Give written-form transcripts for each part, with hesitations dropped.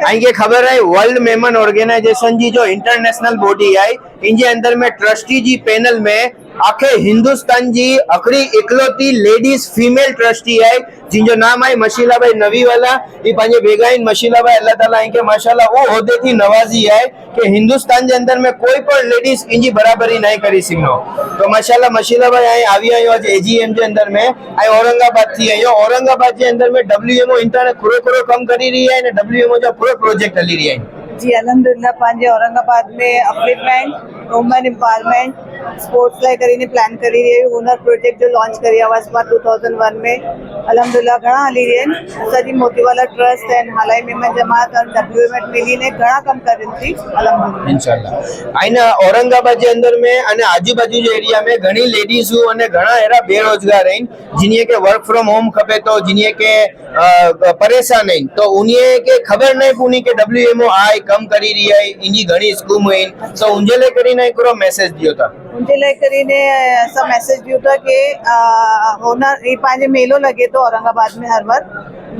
आगे खबर है वर्ल्ड मेमन ऑर्गेनाइजेशन जी जो इंटरनेशनल बॉडी है इनके अंदर में ट्रस्टी जी पैनल में आखे हिंदुस्तान जी अकड़ी इकलौती लेडीज फीमेल ट्रस्टी है जिनजो नाम है मशीला भाई नवी वाला ये पांजे भेगा इन मशीला भाई अल्लाह ताला इनके माशाल्लाह वो होदे थी नवाजी है कि हिंदुस्तान के अंदर में कोई पर लेडीज इनकी बराबरी नहीं करी सिंगनो तो माशाल्लाह मशीला भाई आई आवी आयो आज एजीएम के अंदर में आई औरंगाबाद थी आयो औरंगाबाद के अंदर में डब्ल्यूएमओ इंटरनेट खुरो कम करी रही है ने डब्ल्यूएमओ जो पूरा प्रोजेक्ट हली रही है जी अल्हम्दुलिल्लाह पंहिंजे औरंगाबाद में अपलिफ्टमेंट वुमन एम्पावरमेंट स्पोर्ट्स लाइ કરીને પ્લાન કરી રહી હુનર પ્રોજેક્ટ जो लॉन्च કરી આવાસમાં 2001 में अल्हम्दुलिल्लाह घणा हली रहिया आहिनि असांजी मोतीवाला ट्रस्ट एंड हलाई मेमन जमात और डब्ल्यूएमएट मिलीने घणा कम करनि थी अल्हम्दुलिल्लाह इंशाल्लाह आइना औरंगाबाद के अंदर में अने आजू-बाजू जो एरिया में घणी लेडीज़ अने घणा एरा बेरोजगार आहिनि जिन्हे के वर्क फ्रॉम होम खपे तो जिन्हे के परेशान आहिनि तो उन्हे के खबर नहीं पूनी के डब्ल्यूएमओ आई कम करी रही है इनकी घणी स्कीम आहिनि तो उनजे ले करीने हिकिड़ो मैसेज दियो था उनजे लाइ કરીને असां मैसेज ॾियो था कि हुनर ही पंहिंजे मेलो लॻे थो औरंगाबाद में हर बार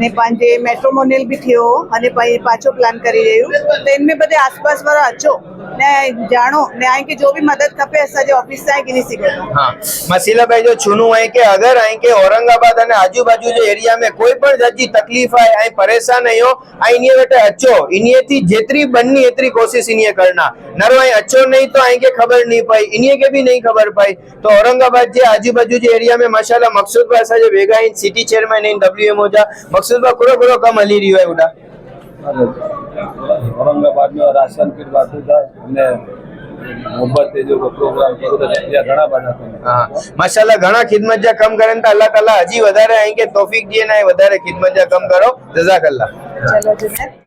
ने पंहिंजे मेट्रोमोनियल बि थियो हाणे पाछो प्लान करे रहियूं त इन में बधे आसपास वारा अचो ने जानो न्याय की जो भी मदद खपे असांजे ऑफिस सां गिनी सघो था हाँ मसीला भाई जो छूनू है कि अगर आई के औरंगाबाद अने आजू बाजू जो एरिया में कोई पण जात जी तकलीफ है आई परेशान है हो आई इन्हे वेटे अचो इन्हे थी जेतरी बननी एतरी कोशिश इन्हे करना नरो आई अचो नहीं तो आई के खबर नहीं पाई इन्हे के भी नहीं खबर पाई तो औरंगाबाद जे आजू बाजू जे एरिया में माशाल्लाह मकसूद भाई असा जे भेगा इन सिटी चेयरमैन इन डब्ल्यूएमओ जा मकसूद भाई पूरो कम हली रही है उडा औरंगाबाद में राशन की बात था हमने मोहब्बत जो प्रोग्राम करो तो या घणा बना हां माशाल्लाह घणा खिदमत जा कम करन त अल्लाह ताला हजी वधारे आई के तौफीक दिए ना वधारे खिदमत जा कम करो जज़ाकल्लाह चलो जी